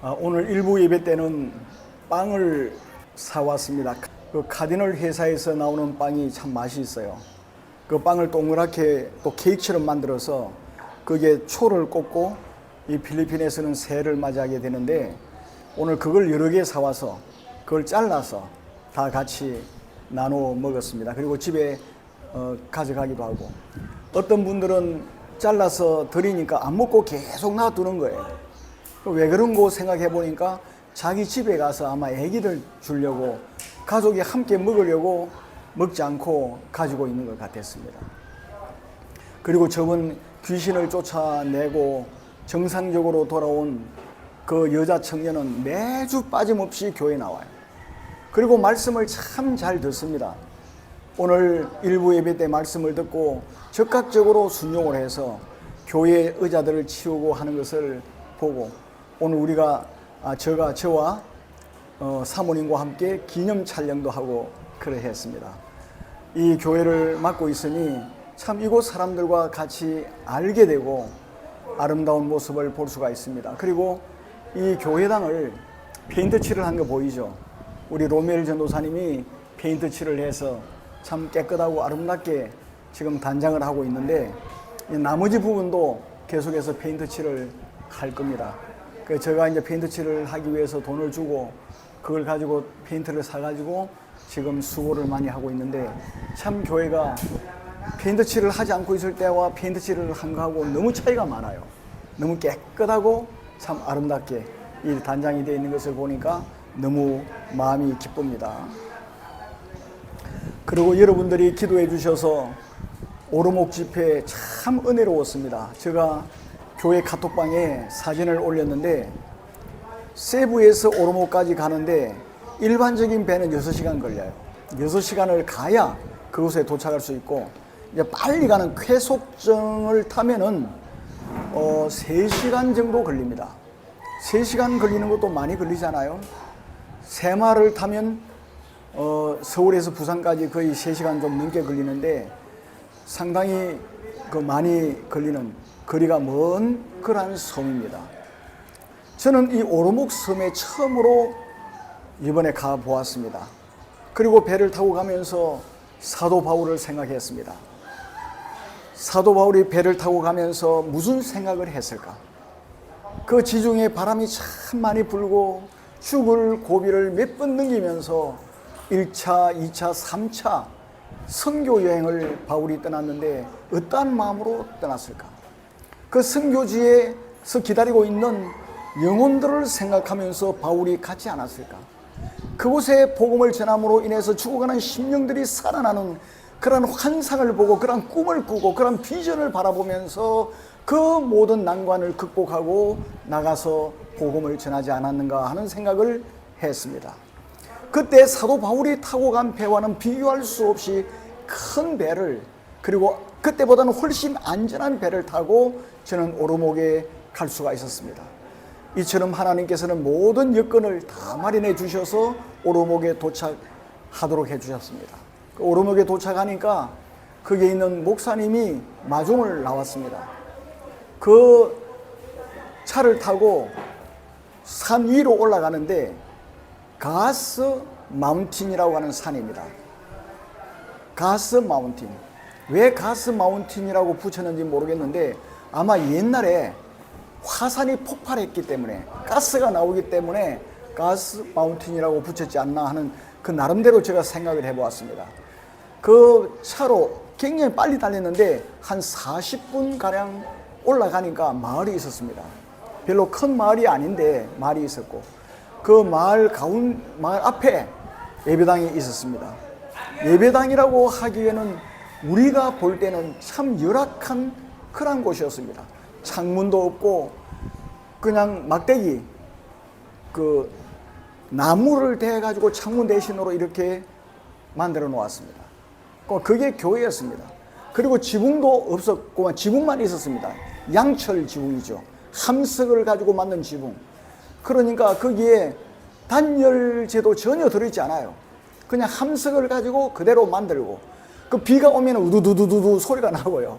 오늘 일부 예배 때는 빵을 사왔습니다. 그 카디널 회사에서 나오는 빵이 참 맛이 있어요. 그 빵을 동그랗게 또 케이크처럼 만들어서 거기에 초를 꽂고 이 필리핀에서는 새해를 맞이하게 되는데 오늘 그걸 여러 개 사와서 그걸 잘라서 다 같이 나누어 먹었습니다. 그리고 집에 가져가기도 하고, 어떤 분들은 잘라서 드리니까 안 먹고 계속 놔두는 거예요. 왜 그런 거 생각해 보니까 자기 집에 가서 아마 애기들 주려고, 가족이 함께 먹으려고 먹지 않고 가지고 있는 것 같았습니다. 그리고 저번 귀신을 쫓아내고 정상적으로 돌아온 그 여자 청년은 매주 빠짐없이 교회에 나와요. 그리고 말씀을 참 잘 듣습니다. 오늘 일부 예배 때 말씀을 듣고 적극적으로 순종을 해서 교회 의자들을 치우고 하는 것을 보고, 오늘 우리가 저와 사모님과 함께 기념 촬영도 하고 그러했습니다. 이 교회를 맡고 있으니 참 이곳 사람들과 같이 알게 되고 아름다운 모습을 볼 수가 있습니다. 그리고 이 교회당을 페인트 칠을 한 거 보이죠? 우리 로멜 전도사님이 페인트 칠을 해서 참 깨끗하고 아름답게 지금 단장을 하고 있는데, 나머지 부분도 계속해서 페인트 칠을 할 겁니다. 제가 이제 페인트 칠을 하기 위해서 돈을 주고 그걸 가지고 페인트를 사가지고 지금 수고를 많이 하고 있는데, 참 교회가 페인트 칠을 하지 않고 있을 때와 페인트 칠을 한 거하고 너무 차이가 많아요. 너무 깨끗하고 참 아름답게 이 단장이 되어 있는 것을 보니까 너무 마음이 기쁩니다. 그리고 여러분들이 기도해 주셔서 오르목 집회 참 은혜로웠습니다. 제가 교회 카톡방에 사진을 올렸는데, 세부에서 오르목까지 가는데 일반적인 배는 6시간 걸려요. 6시간을 가야 그곳에 도착할 수 있고, 이제 빨리 가는 쾌속정을 타면은 3시간 정도 걸립니다. 3시간 걸리는 것도 많이 걸리잖아요. 새마를 타면 서울에서 부산까지 거의 3시간 좀 넘게 걸리는데 상당히 많이 걸리는, 거리가 먼 그러한 섬입니다. 저는 이 오르목 섬에 처음으로 이번에 가 보았습니다. 그리고 배를 타고 가면서 사도 바울을 생각했습니다. 사도 바울이 배를 타고 가면서 무슨 생각을 했을까? 그 지중해 바람이 참 많이 불고 죽을 고비를 몇 번 넘기면서 1차, 2차, 3차 선교 여행을 바울이 떠났는데 어떠한 마음으로 떠났을까? 그 선교지에서 기다리고 있는 영혼들을 생각하면서 바울이 가지 않았을까? 그곳에 복음을 전함으로 인해서 죽어가는 심령들이 살아나는 그런 환상을 보고, 그런 꿈을 꾸고, 그런 비전을 바라보면서 그 모든 난관을 극복하고 나가서 복음을 전하지 않았는가 하는 생각을 했습니다. 그때 사도 바울이 타고 간 배와는 비교할 수 없이 큰 배를, 그리고 그때보다는 훨씬 안전한 배를 타고 저는 오르목에 갈 수가 있었습니다. 이처럼 하나님께서는 모든 여건을 다 마련해 주셔서 오르목에 도착하도록 해 주셨습니다. 그 오르목에 도착하니까 거기에 있는 목사님이 마중을 나왔습니다. 그 차를 타고 산 위로 올라가는데 가스 마운틴이라고 하는 산입니다. 가스 마운틴. 왜 가스 마운틴이라고 붙였는지 모르겠는데 아마 옛날에 화산이 폭발했기 때문에, 가스가 나오기 때문에 가스 마운틴이라고 붙였지 않나 하는 그 나름대로 제가 생각을 해보았습니다. 그 차로 굉장히 빨리 달렸는데 한 40분가량 올라가니까 마을이 있었습니다. 별로 큰 마을이 아닌데 마을이 있었고, 그 마을 앞에 예배당이 있었습니다. 예배당이라고 하기에는 우리가 볼 때는 참 열악한 그런 곳이었습니다. 창문도 없고 그냥 막대기, 그 나무를 대가지고 창문 대신으로 이렇게 만들어 놓았습니다. 그게 교회였습니다. 그리고 지붕도 없었고 지붕만 있었습니다. 양철 지붕이죠. 함석을 가지고 만든 지붕. 그러니까 거기에 단열재도 전혀 들어있지 않아요. 그냥 함석을 가지고 그대로 만들고, 그 비가 오면 우두두두두 소리가 나고요.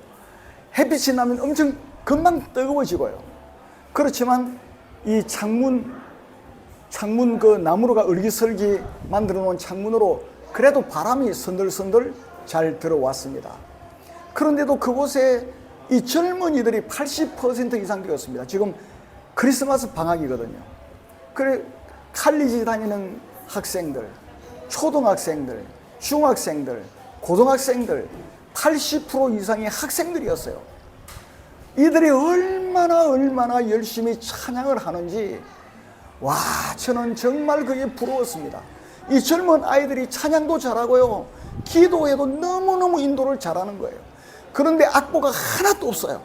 햇빛이 나면 엄청 금방 뜨거워지고요. 그렇지만 이 창문 창문 그 나무로가 을기설기 만들어 놓은 창문으로 그래도 바람이 선들선들 잘 들어왔습니다. 그런데도 그곳에 이 젊은이들이 80% 이상 되었습니다. 지금 크리스마스 방학이거든요. 그래 칼리지 다니는 학생들, 초등학생들, 중학생들, 고등학생들 80% 이상의 학생들이었어요. 이들이 얼마나 열심히 찬양을 하는지 와, 저는 정말 그게 부러웠습니다. 이 젊은 아이들이 찬양도 잘하고요, 기도에도 너무너무 인도를 잘하는 거예요. 그런데 악보가 하나도 없어요.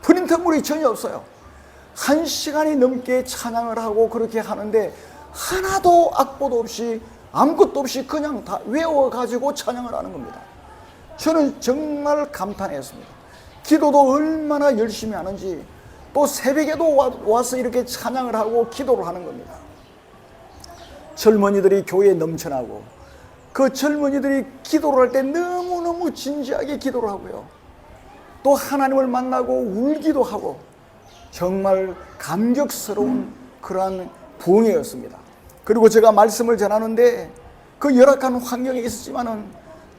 프린터물이 전혀 없어요. 1시간이 넘게 찬양을 하고 그렇게 하는데 하나도 악보도 없이 아무것도 없이 그냥 다 외워가지고 찬양을 하는 겁니다. 저는 정말 감탄했습니다. 기도도 얼마나 열심히 하는지, 또 새벽에도 와서 이렇게 찬양을 하고 기도를 하는 겁니다. 젊은이들이 교회에 넘쳐나고 그 젊은이들이 기도를 할 때 너무너무 진지하게 기도를 하고요, 또 하나님을 만나고 울기도 하고 정말 감격스러운 그러한 부흥회였습니다. 그리고 제가 말씀을 전하는데 그 열악한 환경에 있었지만은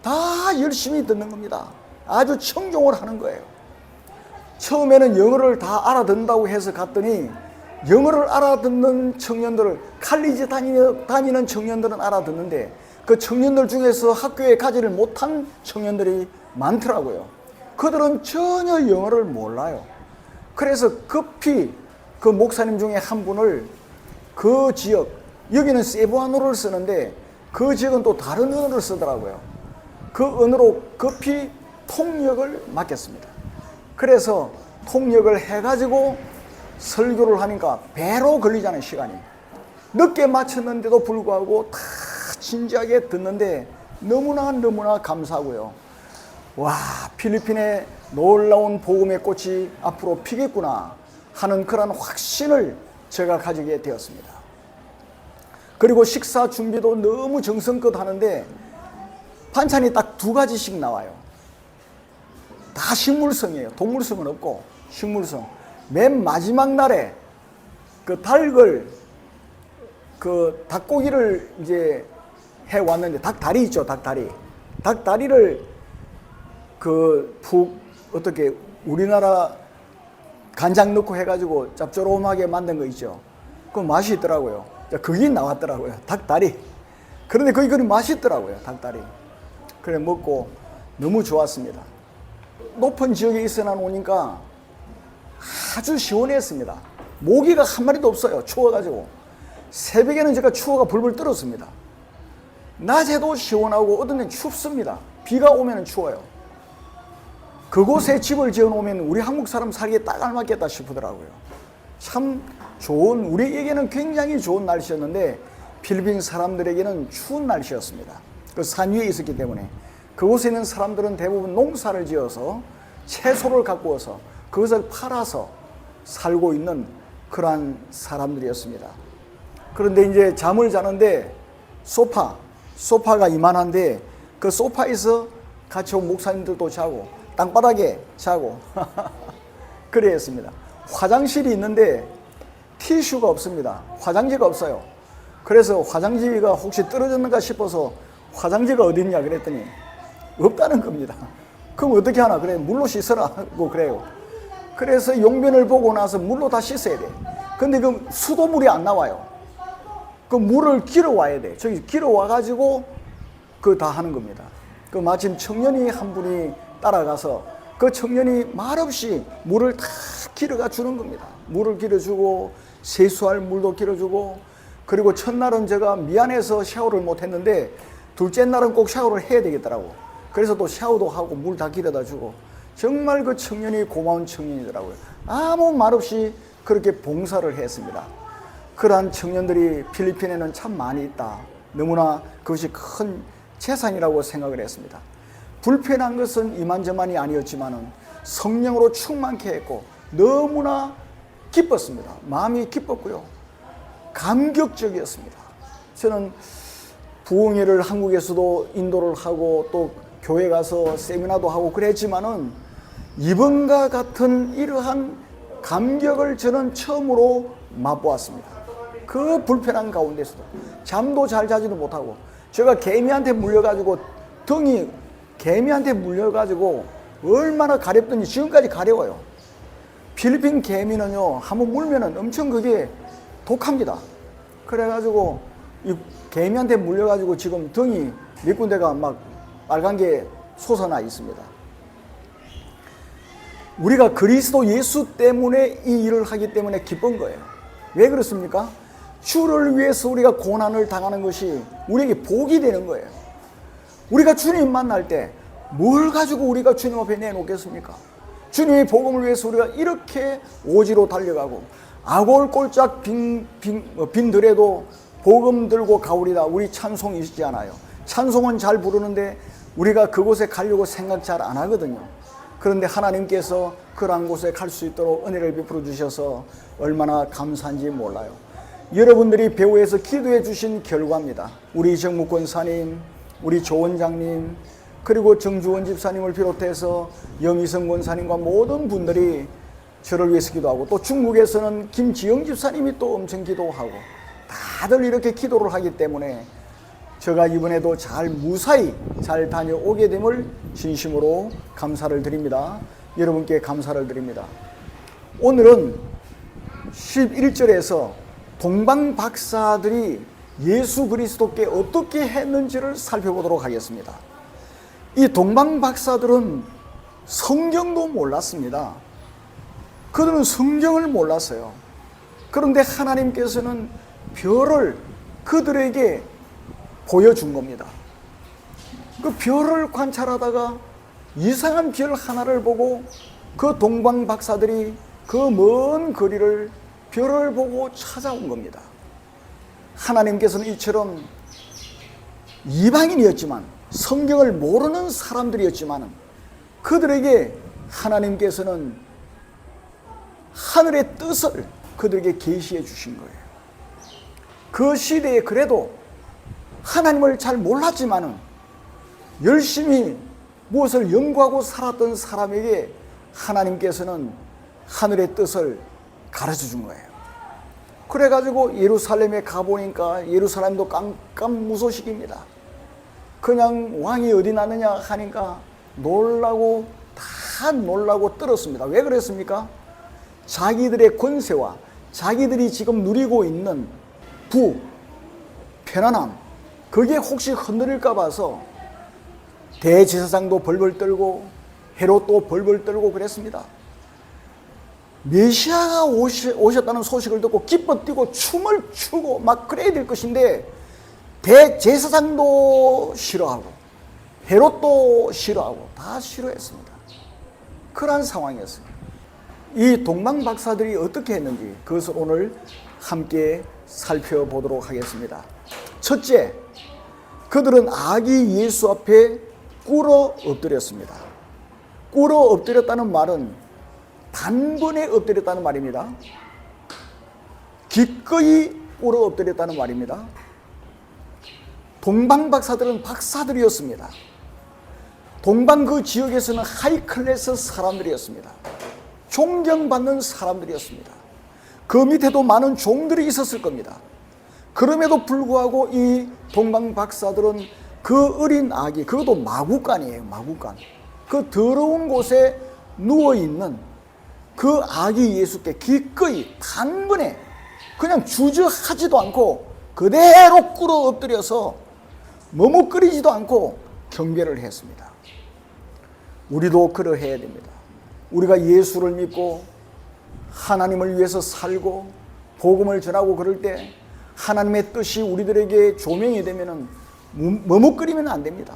다 열심히 듣는 겁니다. 아주 청종을 하는 거예요. 처음에는 영어를 다 알아듣는다고 해서 갔더니 영어를 알아듣는 청년들을, 칼리지 다니는 청년들은 알아듣는데 그 청년들 중에서 학교에 가지를 못한 청년들이 많더라고요. 그들은 전혀 영어를 몰라요. 그래서 급히 그 목사님 중에 한 분을 그 지역, 여기는 세부아노를 쓰는데 그 지역은 또 다른 언어를 쓰더라고요. 그 언어로 급히 통역을 맡겼습니다. 그래서 통역을 해가지고 설교를 하니까 배로 걸리잖아요, 시간이. 늦게 마쳤는데도 불구하고 다 진지하게 듣는데 너무나 감사하고요. 와, 필리핀의 놀라운 복음의 꽃이 앞으로 피겠구나 하는 그런 확신을 제가 가지게 되었습니다. 그리고 식사 준비도 너무 정성껏 하는데 반찬이 딱 2가지씩 나와요. 다 식물성이에요. 동물성은 없고 식물성. 맨 마지막 날에 그 닭고기를 이제 해 왔는데, 닭다리 있죠, 닭다리. 닭다리를 어떻게 우리나라 간장 넣고 해가지고 짭조름하게 만든 거 있죠. 그 맛이 있더라고요. 그게 나왔더라고요, 닭다리. 그런데 그게 맛있더라고요, 닭다리. 그래 먹고 너무 좋았습니다. 높은 지역에 있어나 오니까 아주 시원했습니다. 모기가 한 마리도 없어요, 추워가지고. 새벽에는 제가 추워가 불불 떨었습니다. 낮에도 시원하고 어떤 데는 춥습니다. 비가 오면 추워요. 그곳에 집을 지어 놓으면 우리 한국 사람 살기에 딱 알맞겠다 싶더라고요. 참 좋은, 우리에게는 굉장히 좋은 날씨였는데 필리핀 사람들에게는 추운 날씨였습니다. 그 산 위에 있었기 때문에. 그곳에 있는 사람들은 대부분 농사를 지어서 채소를 갖고 와서 그것을 팔아서 살고 있는 그러한 사람들이었습니다. 그런데 이제 잠을 자는데 소파가 이만한데 그 소파에서 같이 온 목사님들도 자고 땅바닥에 자고 그래 했습니다. 화장실이 있는데 티슈가 없습니다. 화장지가 없어요. 그래서 화장지가 혹시 떨어졌는가 싶어서 화장지가 어디 있냐 그랬더니 없다는 겁니다. 그럼 어떻게 하나? 그래, 물로 씻으라고 그래요. 그래서 용변을 보고 나서 물로 다 씻어야 돼. 근데 그 수도물이 안 나와요. 그 물을 길어 와야 돼. 저기 길어 와가지고 그 다 하는 겁니다. 그 마침 청년이 한 분이 따라가서 그 청년이 말없이 물을 다 길어가 주는 겁니다. 물을 길어주고 세수할 물도 길어주고, 그리고 첫날은 제가 미안해서 샤워를 못 했는데 둘째 날은 꼭 샤워를 해야 되겠더라고. 그래서 또 샤워도 하고 물 다 길어다 주고, 정말 그 청년이 고마운 청년이더라고요. 아무 말 없이 그렇게 봉사를 했습니다. 그러한 청년들이 필리핀에는 참 많이 있다. 너무나 그것이 큰 재산이라고 생각을 했습니다. 불편한 것은 이만저만이 아니었지만은 성령으로 충만케 했고 너무나 기뻤습니다. 마음이 기뻤고요, 감격적이었습니다. 저는 부흥회를 한국에서도 인도를 하고 또 교회 가서 세미나도 하고 그랬지만은 이번과 같은 이러한 감격을 저는 처음으로 맛보았습니다. 그 불편한 가운데서도 잠도 잘 자지도 못하고, 제가 개미한테 물려가지고 등이 개미한테 물려가지고 얼마나 가렵더니 지금까지 가려워요. 필리핀 개미는요, 한번 물면은 엄청 그게 독합니다. 그래가지고 이 개미한테 물려가지고 지금 등이 몇 군데가 막 빨간 게 솟아나 있습니다. 우리가 그리스도 예수 때문에 이 일을 하기 때문에 기쁜 거예요. 왜 그렇습니까? 주를 위해서 우리가 고난을 당하는 것이 우리에게 복이 되는 거예요. 우리가 주님 만날 때 뭘 가지고 우리가 주님 앞에 내놓겠습니까? 주님의 복음을 위해서 우리가 이렇게 오지로 달려가고, 아골골짝 빈들에도 복음 들고 가오리다, 우리 찬송이 있지 않아요? 찬송은 잘 부르는데 우리가 그곳에 가려고 생각 잘 안 하거든요. 그런데 하나님께서 그러한 곳에 갈 수 있도록 은혜를 베풀어 주셔서 얼마나 감사한지 몰라요. 여러분들이 배후에서 기도해 주신 결과입니다. 우리 정묵 권사님, 우리 조 원장님, 그리고 정주원 집사님을 비롯해서 염희성 권사님과 모든 분들이 저를 위해서 기도하고, 또 중국에서는 김지영 집사님이 또 엄청 기도하고, 다들 이렇게 기도를 하기 때문에 제가 이번에도 무사히 잘 다녀오게 됨을 진심으로 감사를 드립니다. 여러분께 감사를 드립니다. 오늘은 11절에서 동방 박사들이 예수 그리스도께 어떻게 했는지를 살펴보도록 하겠습니다. 이 동방 박사들은 성경도 몰랐습니다. 그들은 성경을 몰랐어요. 그런데 하나님께서는 별을 그들에게 보여준 겁니다. 그 별을 관찰하다가 이상한 별 하나를 보고 그 동방 박사들이 그 먼 거리를 별을 보고 찾아온 겁니다. 하나님께서는 이처럼 이방인이었지만, 성경을 모르는 사람들이었지만, 그들에게 하나님께서는 하늘의 뜻을 그들에게 계시해 주신 거예요. 그 시대에 그래도 하나님을 잘 몰랐지만은 열심히 무엇을 연구하고 살았던 사람에게 하나님께서는 하늘의 뜻을 가르쳐 준 거예요. 그래가지고 예루살렘에 가보니까 예루살렘도 깜깜무소식입니다. 그냥 왕이 어디 나느냐 하니까 놀라고 떨었습니다. 왜 그랬습니까? 자기들의 권세와 자기들이 지금 누리고 있는 편안함, 그게 혹시 흔들릴까 봐서 대제사장도 벌벌 떨고 헤롯도 벌벌 떨고 그랬습니다. 메시아가 오셨다는 소식을 듣고 기뻐 뛰고 춤을 추고 막 그래야 될 것인데, 대제사장도 싫어하고 헤롯도 싫어하고 다 싫어했습니다. 그러한 상황이었어요. 이 동방 박사들이 어떻게 했는지 그것을 오늘 함께 살펴보도록 하겠습니다. 첫째, 그들은 아기 예수 앞에 꿇어 엎드렸습니다. 꿇어 엎드렸다는 말은 단번에 엎드렸다는 말입니다. 기꺼이 꿇어 엎드렸다는 말입니다. 동방 박사들은 박사들이었습니다. 동방 그 지역에서는 하이클래스 사람들이었습니다. 존경받는 사람들이었습니다. 그 밑에도 많은 종들이 있었을 겁니다. 그럼에도 불구하고 이 동방 박사들은 그 어린 아기, 그것도 마구간이에요. 마구간. 그 더러운 곳에 누워있는 그 아기 예수께 기꺼이 단번에 그냥 주저하지도 않고 그대로 꿇어 엎드려서 머뭇거리지도 않고 경배를 했습니다. 우리도 그러해야 됩니다. 우리가 예수를 믿고 하나님을 위해서 살고 복음을 전하고 그럴 때 하나님의 뜻이 우리들에게 조명이 되면은 머뭇거리면 안 됩니다.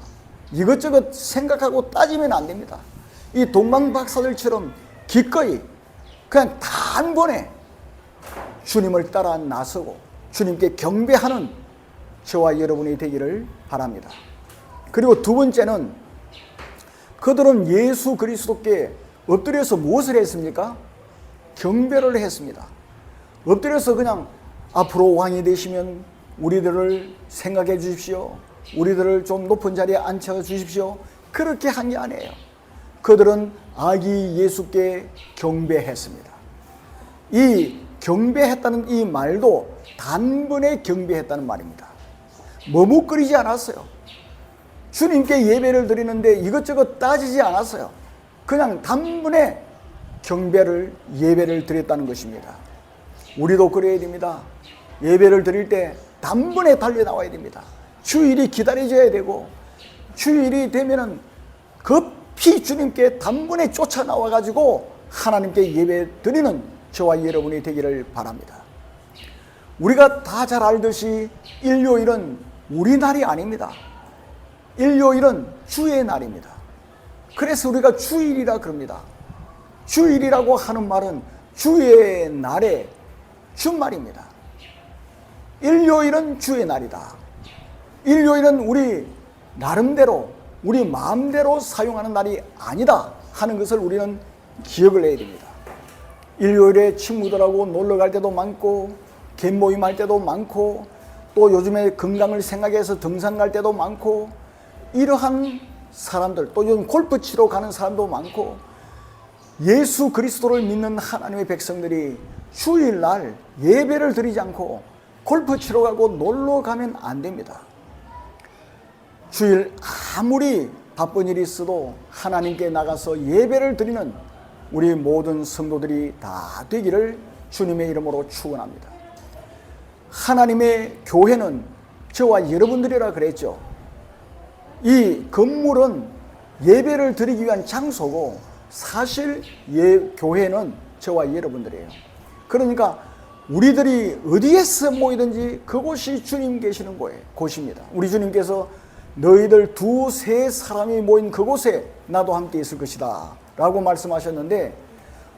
이것저것 생각하고 따지면 안 됩니다. 이 동방 박사들처럼 기꺼이 그냥 단번에 주님을 따라 나서고 주님께 경배하는 저와 여러분이 되기를 바랍니다. 그리고 두 번째는 그들은 예수 그리스도께 엎드려서 무엇을 했습니까? 경배를 했습니다. 엎드려서 그냥 앞으로 왕이 되시면 우리들을 생각해 주십시오. 우리들을 좀 높은 자리에 앉혀 주십시오. 그렇게 한 게 아니에요. 그들은 아기 예수께 경배했습니다. 이 경배했다는 이 말도 단번에 경배했다는 말입니다. 머뭇거리지 않았어요. 주님께 예배를 드리는데 이것저것 따지지 않았어요. 그냥 단번에 경배를, 예배를 드렸다는 것입니다. 우리도 그래야 됩니다. 예배를 드릴 때 단번에 달려나와야 됩니다. 주일이 기다려져야 되고, 주일이 되면은 급히 주님께 단번에 쫓아나와 가지고 하나님께 예배 드리는 저와 여러분이 되기를 바랍니다. 우리가 다 잘 알듯이 일요일은 우리 날이 아닙니다. 일요일은 주의 날입니다. 그래서 우리가 주일이라 그럽니다. 주일이라고 하는 말은 주의 날의 주말입니다. 일요일은 주의 날이다. 일요일은 우리 나름대로, 우리 마음대로 사용하는 날이 아니다 하는 것을 우리는 기억을 해야 됩니다. 일요일에 친구들하고 놀러 갈 때도 많고, 갯모임 할 때도 많고, 또 요즘에 건강을 생각해서 등산 갈 때도 많고, 이러한 사람들, 또 요즘 골프 치러 가는 사람도 많고, 예수 그리스도를 믿는 하나님의 백성들이 주일날 예배를 드리지 않고 골프 치러 가고 놀러 가면 안 됩니다. 주일 아무리 바쁜 일이 있어도 하나님께 나가서 예배를 드리는 우리 모든 성도들이 다 되기를 주님의 이름으로 축원합니다. 하나님의 교회는 저와 여러분들이라 그랬죠. 이 건물은 예배를 드리기 위한 장소고, 사실 교회는 저와 여러분들이에요. 그러니까 우리들이 어디에서 모이든지 그곳이 주님 계시는 곳입니다. 우리 주님께서 너희들 두세 사람이 모인 그곳에 나도 함께 있을 것이다 라고 말씀하셨는데,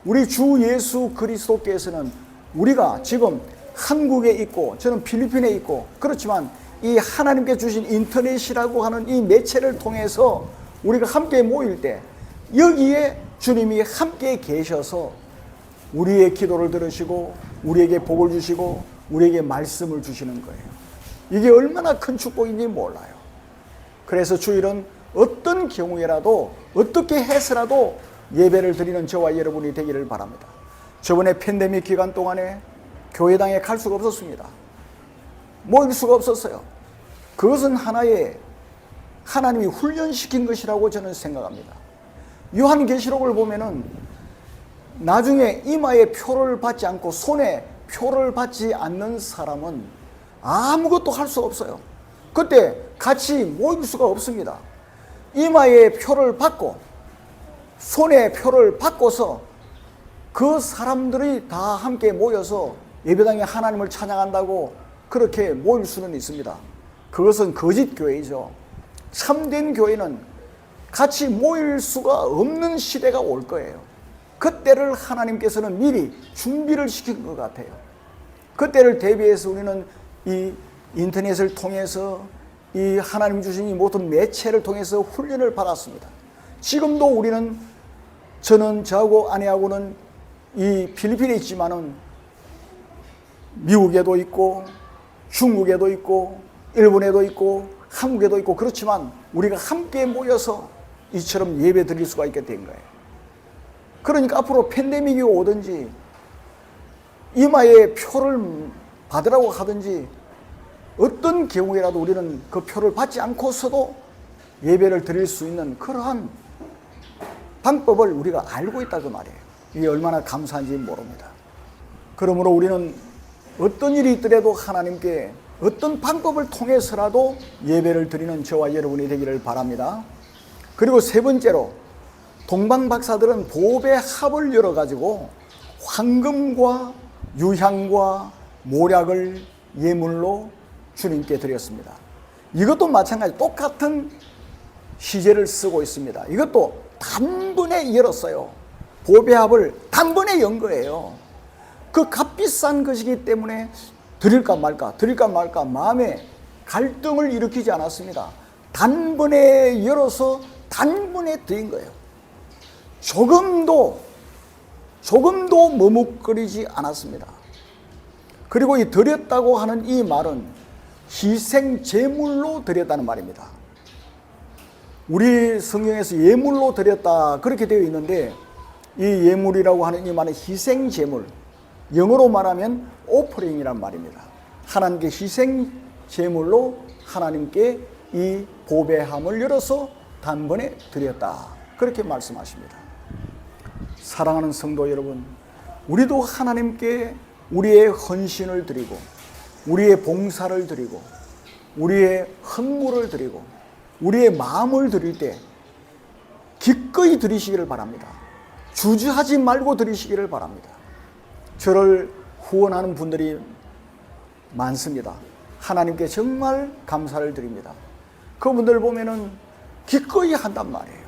우리 주 예수 그리스도께서는 우리가 지금 한국에 있고 저는 필리핀에 있고, 그렇지만 이 하나님께 주신 인터넷이라고 하는 이 매체를 통해서 우리가 함께 모일 때 여기에 주님이 함께 계셔서 우리의 기도를 들으시고 우리에게 복을 주시고 우리에게 말씀을 주시는 거예요. 이게 얼마나 큰 축복인지 몰라요. 그래서 주일은 어떤 경우에라도 어떻게 해서라도 예배를 드리는 저와 여러분이 되기를 바랍니다. 저번에 팬데믹 기간 동안에 교회당에 갈 수가 없었습니다. 모일 수가 없었어요. 그것은 하나의 하나님이 훈련시킨 것이라고 저는 생각합니다. 요한계시록을 보면은 나중에 이마에 표를 받지 않고 손에 표를 받지 않는 사람은 아무것도 할 수 없어요. 그때 같이 모일 수가 없습니다. 이마에 표를 받고 손에 표를 받고서 그 사람들이 다 함께 모여서 예배당에 하나님을 찬양한다고 그렇게 모일 수는 있습니다. 그것은 거짓 교회이죠. 참된 교회는 같이 모일 수가 없는 시대가 올 거예요. 그때를 하나님께서는 미리 준비를 시킨 것 같아요. 그때를 대비해서 우리는 이 인터넷을 통해서 이 하나님 주신 이 모든 매체를 통해서 훈련을 받았습니다. 지금도 우리는, 저는 저하고 아내하고는 이 필리핀에 있지만은 미국에도 있고 중국에도 있고 일본에도 있고 한국에도 있고, 그렇지만 우리가 함께 모여서 이처럼 예배 드릴 수가 있게 된 거예요. 그러니까 앞으로 팬데믹이 오든지 이마에 표를 받으라고 하든지 어떤 경우에라도 우리는 그 표를 받지 않고서도 예배를 드릴 수 있는 그러한 방법을 우리가 알고 있다고 말이에요. 이게 얼마나 감사한지 모릅니다. 그러므로 우리는 어떤 일이 있더라도 하나님께 어떤 방법을 통해서라도 예배를 드리는 저와 여러분이 되기를 바랍니다. 그리고 세 번째로, 동방 박사들은 보배 합을 열어가지고 황금과 유향과 모략을 예물로 주님께 드렸습니다. 이것도 마찬가지 똑같은 시제를 쓰고 있습니다. 이것도 단번에 열었어요. 보배합을 단번에 연 거예요. 그 값비싼 것이기 때문에 드릴까 말까 마음에 갈등을 일으키지 않았습니다. 단번에 열어서 단번에 드린 거예요. 조금도 머뭇거리지 않았습니다. 그리고 이 드렸다고 하는 이 말은 희생 제물로 드렸다는 말입니다. 우리 성경에서 예물로 드렸다 그렇게 되어 있는데, 이 예물이라고 하는 이 말은 희생 제물, 영어로 말하면 오퍼링이란 말입니다. 하나님께 희생 제물로 하나님께 이 보배함을 열어서 단번에 드렸다. 그렇게 말씀하십니다. 사랑하는 성도 여러분, 우리도 하나님께 우리의 헌신을 드리고 우리의 봉사를 드리고 우리의 헌물을 드리고 우리의 마음을 드릴 때 기꺼이 드리시기를 바랍니다. 주저하지 말고 드리시기를 바랍니다. 저를 후원하는 분들이 많습니다. 하나님께 정말 감사를 드립니다. 그분들 보면은 기꺼이 한단 말이에요.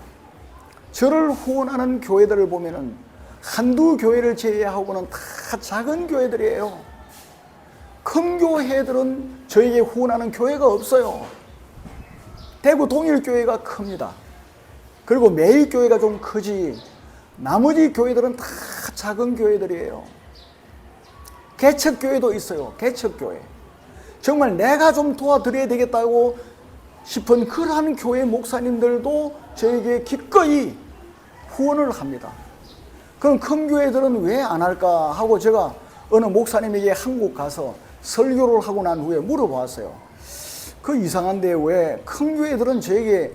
저를 후원하는 교회들을 보면은 한두 교회를 제외하고는 다 작은 교회들이에요. 큰 교회들은 저에게 후원하는 교회가 없어요. 대구 동일교회가 큽니다. 그리고 매일교회가 좀 크지 나머지 교회들은 다 작은 교회들이에요. 개척교회도 있어요. 개척교회. 정말 내가 좀 도와드려야 되겠다고 싶은 그러한 교회 목사님들도 저에게 기꺼이 후원을 합니다. 그럼 큰 교회들은 왜 안 할까 하고 제가 어느 목사님에게 한국 가서 설교를 하고 난 후에 물어봤어요. 그 이상한데 왜 큰 교회들은 저에게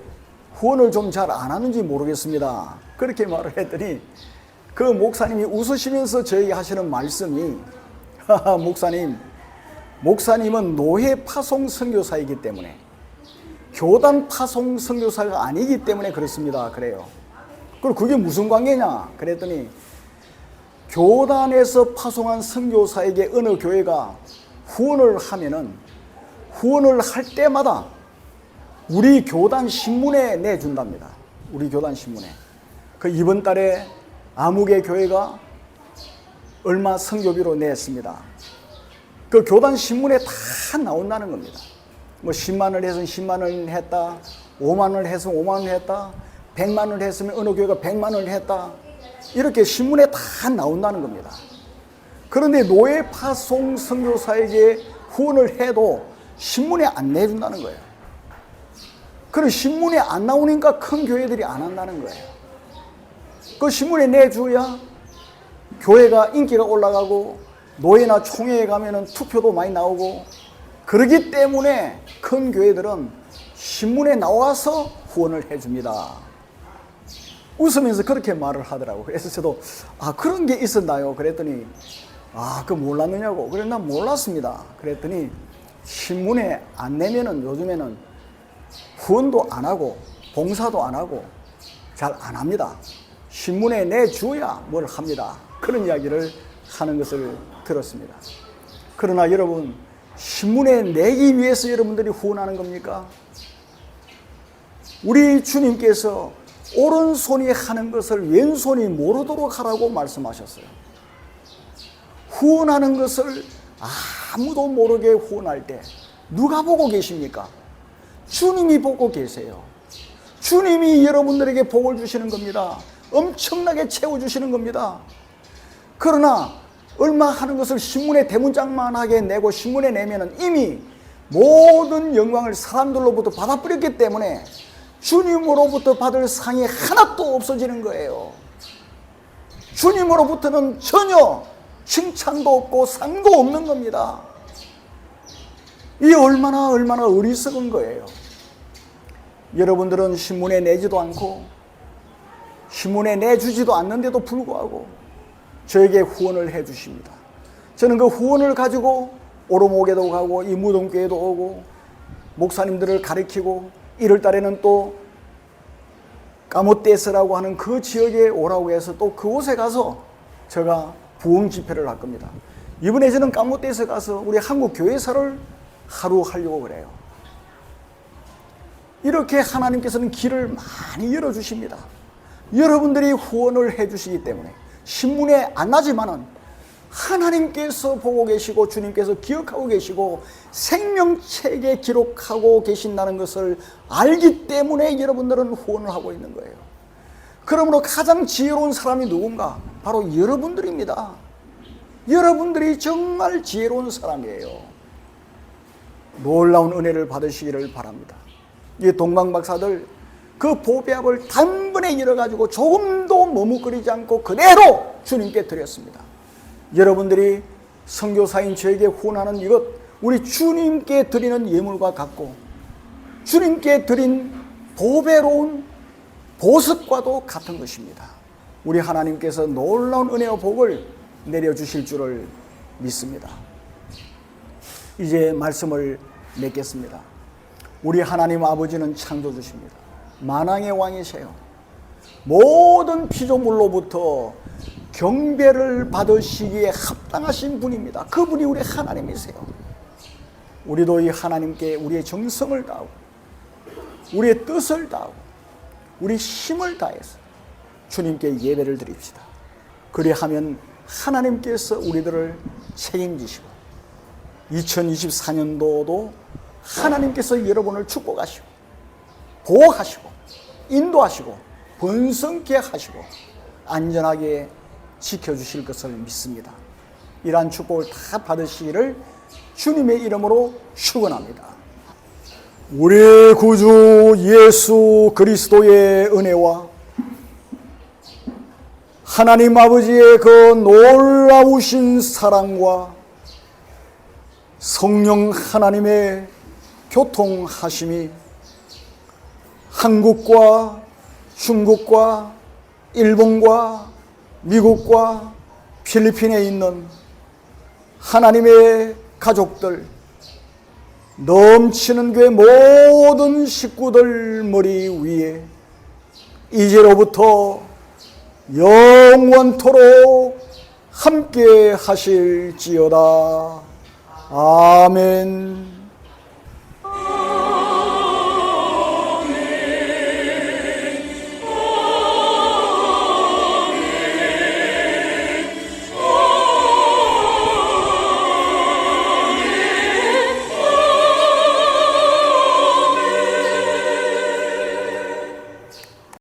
후원을 좀 잘 안 하는지 모르겠습니다. 그렇게 말을 했더니 그 목사님이 웃으시면서 저에게 하시는 말씀이 목사님은 노예 파송 선교사이기 때문에 교단 파송 선교사가 아니기 때문에 그렇습니다. 그래요. 그리고 그게 무슨 관계냐 그랬더니 교단에서 파송한 선교사에게 어느 교회가 후원을 하면은 후원을 할 때마다 우리 교단 신문에 내준답니다. 우리 교단 신문에. 그 이번 달에 아무개 교회가 얼마 선교비로 냈습니다. 그 교단 신문에 다 나온다는 겁니다. 뭐 10만 원 해서 10만 원 했다. 5만 원 해서 5만 원 했다. 100만 원 했으면 어느 교회가 100만 원 했다. 이렇게 신문에 다 나온다는 겁니다. 그런데 노예 파송 선교사에게 후원을 해도 신문에 안 내준다는 거예요. 그럼 신문에 안 나오니까 큰 교회들이 안 한다는 거예요. 그 신문에 내줘야 교회가 인기가 올라가고 노예나 총회에 가면은 투표도 많이 나오고 그러기 때문에 큰 교회들은 신문에 나와서 후원을 해줍니다. 웃으면서 그렇게 말을 하더라고요. 그래서 저도 그런 게 있었나요? 그랬더니 그거 몰랐느냐고. 그래 난 몰랐습니다. 그랬더니 신문에 안 내면은 요즘에는 후원도 안 하고 봉사도 안 하고 잘 안 합니다. 신문에 내줘야 뭘 합니다. 그런 이야기를 하는 것을 들었습니다. 그러나 여러분 신문에 내기 위해서 여러분들이 후원하는 겁니까? 우리 주님께서 오른손이 하는 것을 왼손이 모르도록 하라고 말씀하셨어요. 후원하는 것을 아무도 모르게 후원할 때 누가 보고 계십니까? 주님이 보고 계세요. 주님이 여러분들에게 복을 주시는 겁니다. 엄청나게 채워주시는 겁니다. 그러나 얼마 하는 것을 신문에 대문짝만하게 내고 신문에 내면은 이미 모든 영광을 사람들로부터 받아버렸기 때문에 주님으로부터 받을 상이 하나도 없어지는 거예요. 주님으로부터는 전혀 칭찬도 없고 상도 없는 겁니다. 이 얼마나 어리석은 거예요. 여러분들은 신문에 내지도 않고 신문에 내주지도 않는데도 불구하고 저에게 후원을 해 주십니다. 저는 그 후원을 가지고 오로목에도 가고 이 무덤교회도 오고 목사님들을 가르치고 1월 달에는 또 까모떼스라고 하는 그 지역에 오라고 해서 또 그곳에 가서 제가 부흥 집회를 할 겁니다. 이번에 저는 까모떼스 가서 우리 한국 교회사를 하루 하려고 그래요. 이렇게 하나님께서는 길을 많이 열어주십니다. 여러분들이 후원을 해주시기 때문에 신문에 안 나지만은 하나님께서 보고 계시고 주님께서 기억하고 계시고 생명책에 기록하고 계신다는 것을 알기 때문에 여러분들은 후원을 하고 있는 거예요. 그러므로 가장 지혜로운 사람이 누군가? 바로 여러분들입니다. 여러분들이 정말 지혜로운 사람이에요. 놀라운 은혜를 받으시기를 바랍니다. 이 동방박사들 그 보배압을 단번에 열어가지고 조금도 머뭇거리지 않고 그대로 주님께 드렸습니다. 여러분들이 선교사인 저에게 후원하는 이것, 우리 주님께 드리는 예물과 같고 주님께 드린 보배로운 보석과도 같은 것입니다. 우리 하나님께서 놀라운 은혜와 복을 내려주실 줄을 믿습니다. 이제 말씀을 맺겠습니다. 우리 하나님 아버지는 창조주십니다. 만왕의 왕이세요. 모든 피조물로부터 경배를 받으시기에 합당하신 분입니다. 그분이 우리 하나님이세요. 우리도 이 하나님께 우리의 정성을 다하고 우리의 뜻을 다하고 우리 힘을 다해서 주님께 예배를 드립시다. 그리하면 하나님께서 우리들을 책임지시고 2024년도도 하나님께서 여러분을 축복하시고 보호하시고 인도하시고 번성케 하시고 안전하게 지켜주실 것을 믿습니다. 이러한 축복을 다 받으시기를 주님의 이름으로 축원합니다. 우리 구주 예수 그리스도의 은혜와 하나님 아버지의 그 놀라우신 사랑과 성령 하나님의 교통하심이 한국과 중국과 일본과 미국과 필리핀에 있는 하나님의 가족들, 넘치는 교회 모든 식구들 머리 위에 이제로부터 영원토록 함께 하실지어다. 아멘.